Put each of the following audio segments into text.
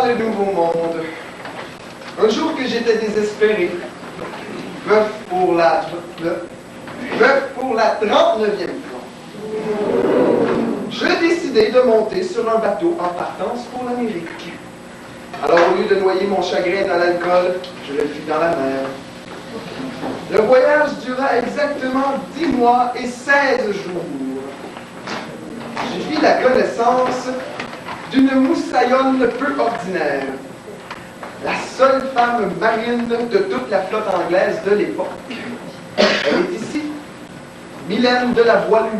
dans le nouveau monde. Un jour que j'étais désespéré, veuf pour la 39e fois, je décidai de monter sur un bateau en partance pour l'Amérique. Alors, au lieu de noyer mon chagrin dans l'alcool, je le fis dans la mer. Le voyage dura exactement 10 mois et 16 jours. Je fis la connaissance d'une moussaillonne peu ordinaire, la seule femme marine de toute la flotte anglaise de l'époque. Elle est ici, Mylène de la Voilure.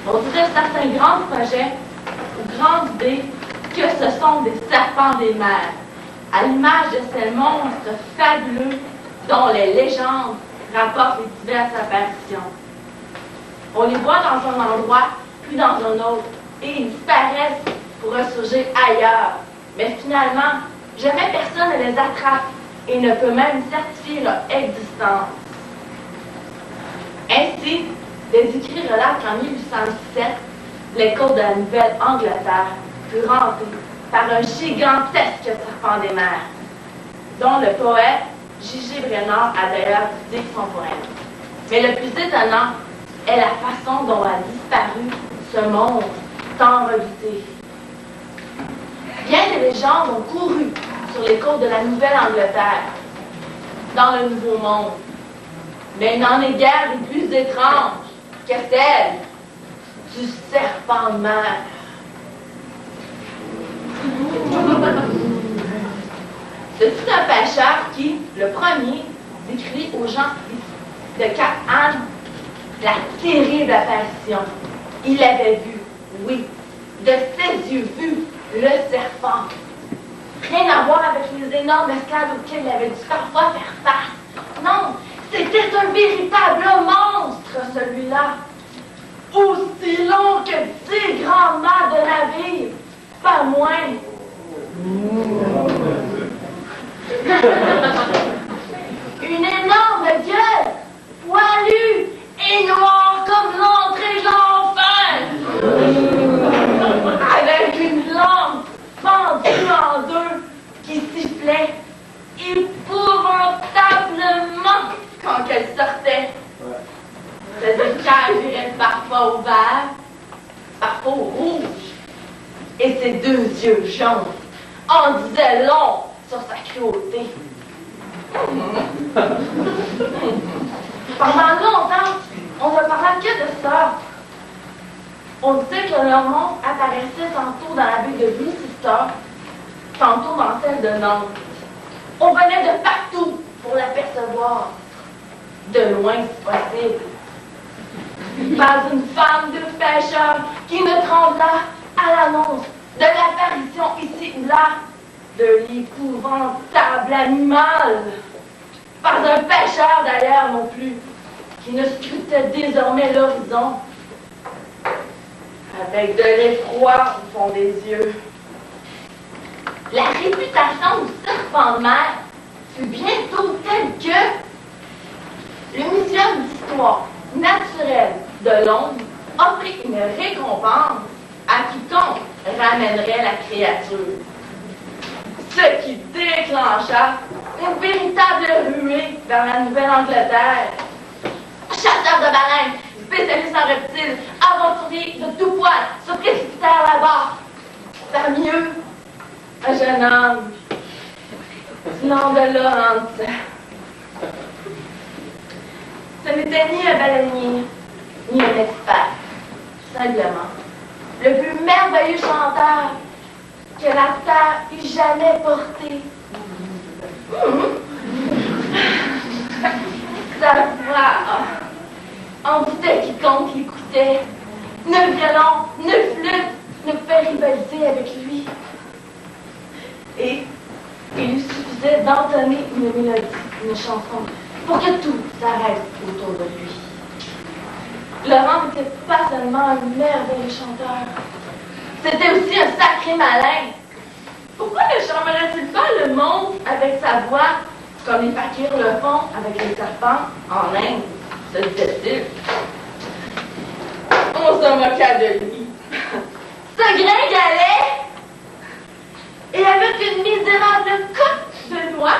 On dirait certains grands projets ou grandes idées que ce sont des serpents des mers, à l'image de ces monstres fabuleux dont les légendes rapportent les diverses apparitions. On les voit dans un endroit, puis dans un autre, et ils disparaissent pour ressurgir ailleurs. Mais finalement, jamais personne ne les attrape et ne peut même certifier leur existence. Ainsi, des écrits relatent qu'en 1817, les côtes de la Nouvelle-Angleterre furent hantées par un gigantesque serpent des mers, dont le poète J.G. Brennard a d'ailleurs dit son poème. Mais le plus étonnant est la façon dont a disparu ce monstre tant redouté. Bien des légendes ont couru sur les côtes de la Nouvelle-Angleterre, dans le Nouveau Monde, mais il n'en est guère des plus étranges que celle du serpent de mer. C'est un pêcheur qui, le premier, décrit aux gens de Cap Anne la terrible apparition. Il avait vu, oui, de ses yeux vu, le serpent. Rien à voir avec les énormes esclaves auxquels il avait dû parfois faire face. Non, c'était un véritable monstre, celui-là. Aussi long que 10 grands mâts de navire, pas moins. Une énorme gueule, poilue et noire comme l'entrée de l'enfer, avec une langue fendue en deux qui sifflait épouvantablement quand elle sortait. Ses écailles viraient parfois au vert, parfois au rouge, et ses 2 yeux jaunes en disaient long sur sa cruauté. Pendant longtemps, on ne parlait que de ça. On disait que le monstre apparaissait tantôt dans la baie de Gloucester, tantôt dans celle de Nantes. On venait de partout pour l'apercevoir, de loin si possible. Pas une femme de pêcheur qui ne trembla à l'annonce de l'apparition ici ou là de l'épouvantable animal. Pas un pêcheur d'ailleurs non plus, qui ne scrutait désormais l'horizon avec de l'effroi au fond des yeux. La réputation du serpent de mer fut bientôt telle que le Muséum d'histoire naturelle de Londres offrit une récompense à quiconque ramènerait la créature. Ce qui déclencha une véritable ruée vers la Nouvelle-Angleterre. Chasseurs de baleines, spécialistes en reptiles, aventuriers de tout poil se précipitèrent là-bas. Parmi eux, un jeune homme, du nom de Laurence. Ce n'était ni un baleinier, ni un expert. Simplement, le plus merveilleux chanteur que la terre eût jamais porté. Sa voix envoûtait quiconque l'écoutait. Ne violon, ne Il lui suffisait d'entonner une mélodie, une chanson, pour que tout s'arrête autour de lui. Laurent n'était pas seulement un merveilleux chanteur, c'était aussi un sacré malin. Pourquoi ne charmerait-il pas le monde avec sa voix, comme les fakirs le font avec les serpents en Inde, se disait-il. On se moqua de lui. Ce gringalet, et avec une misérable coque de noix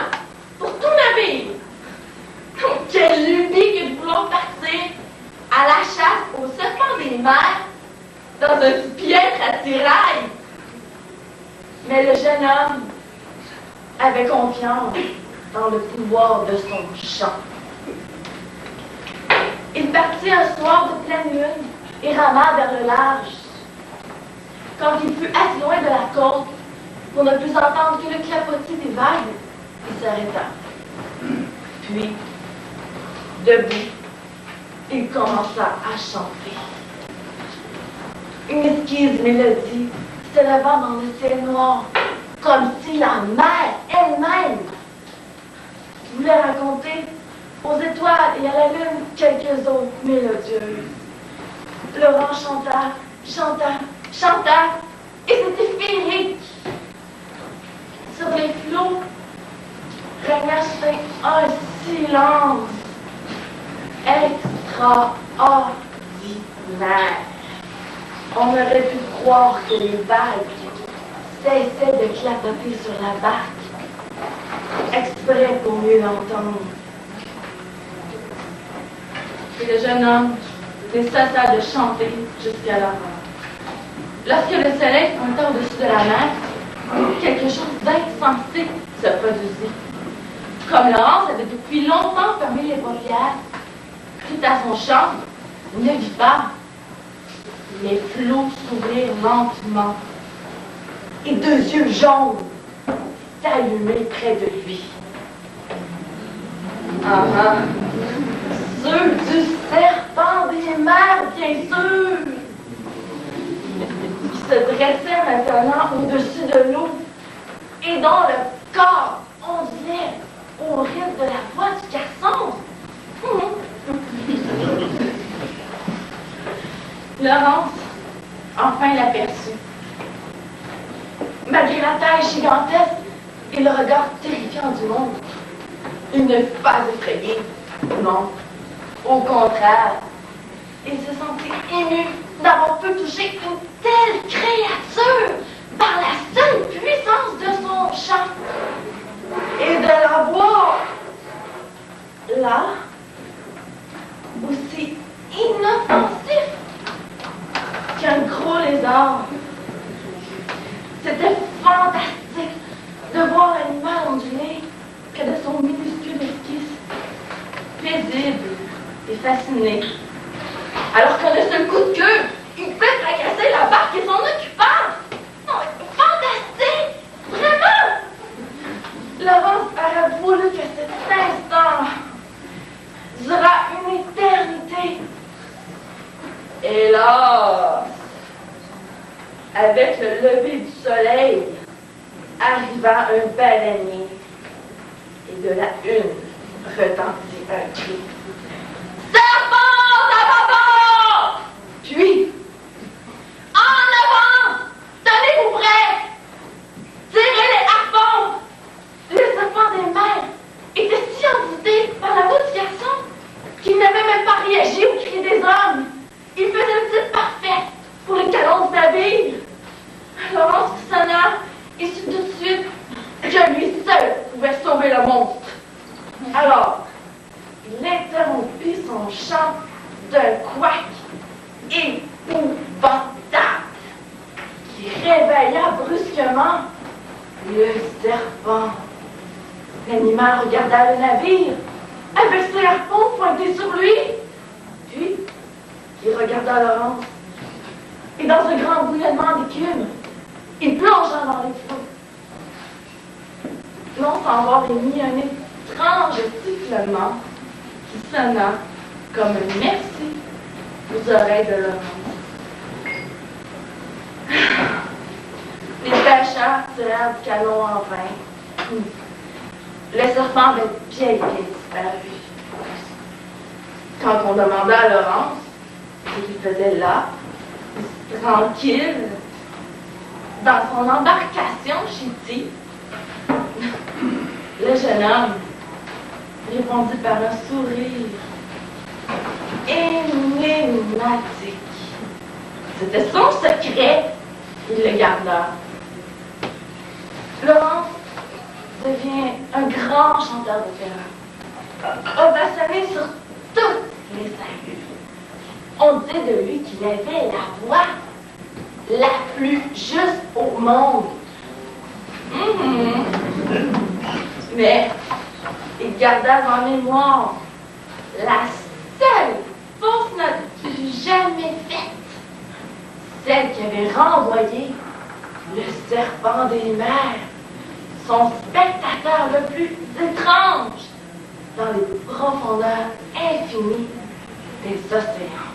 pour tout navire. Quelle lubie que de vouloir partir à la chasse aux serpents des mers dans un piètre attirail. Mais le jeune homme avait confiance dans le pouvoir de son chant. Il partit un soir de pleine lune et rama vers le large. Quand il fut assez loin de la côte, pour ne plus entendre que le clapotis des vagues, il s'arrêta. Puis, debout, il commença à chanter. Une esquisse mélodie s'élevant dans le ciel noir, comme si la mer elle-même voulait raconter aux étoiles et à la lune quelques autres mélodieuses. Laurent chanta, chanta, chanta, et c'était féerique. Sur les flots régnait un silence extraordinaire. On aurait pu croire que les vagues cessaient de clapoter sur la barque, exprès pour mieux l'entendre. Et le jeune homme ne cessa de chanter jusqu'à l'aurore. Lorsque le soleil pointa au-dessus de la mer, quelque chose d'insensé se produisit. Comme Laurence avait depuis longtemps fermé les paupières, tout à son chant, il ne vit pas. Les flots s'ouvrirent lentement et deux yeux jaunes s'allumaient près de lui. Ceux du serpent des mers, bien sûr, qui se dressait maintenant au-dessus de l'eau et dont le corps ondulait au rythme de la voix du garçon. Laurence enfin l'aperçut. Malgré la taille gigantesque et le regard terrifiant du monde, il ne fut pas effrayé. Non, au contraire, il se sentit ému d'avoir pu toucher une telle créature par la seule puissance de son chant et de la voir là, aussi inoffensif qu'un gros lézard. C'était fantastique de voir l'animal onduler près de son minuscule esquisse, paisible et fasciné. Alors qu'un seul coup de queue, il fait fracasser la barque et son occupant. Oh, fantastique! Vraiment! Laurence aurait voulu que cet instant dura une éternité. Et là, avec le lever du soleil, arriva un baleinier. Et de la une retentit un cri. Serpent à bâbord! Puis, en avant! Tenez-vous prêts! Tirez les harpons! Le serpent des mers était si envoûté par la voix du garçon qu'il n'avait même pas réagi au cri des hommes. Il faisait le titre parfait pour le canon du navire. Laurence frissonna et sut tout de suite que lui seul pouvait sauver le monstre. Alors, il interrompit son chant d'un couac épouvantable qui réveilla brusquement le serpent. L'animal regarda le navire avec ses harpons pointés sur lui. Puis, il regarda Laurence. Et dans un grand bouillonnement d'écume, il plongea dans les flots. Non sans avoir émis un étrange sifflement qui sonna comme un merci aux oreilles de Laurence. Les pêcheurs tirèrent du canot en vain. Le serpent avait bien disparu. Quand on demanda à Laurence ce qu'il faisait là, tranquille, dans son embarcation chétive, le jeune homme répondit par un sourire énigmatique. C'était son secret, il le garda. Laurence devient un grand chanteur d'opéra, ovationné sur toutes les scènes. On dit de lui qu'il avait la voix la plus juste au monde. Mais il garda en mémoire la seule fausse note qu'il eût jamais faite, celle qui avait renvoyé le serpent des mers, son spectateur le plus étrange, dans les profondeurs infinies des océans.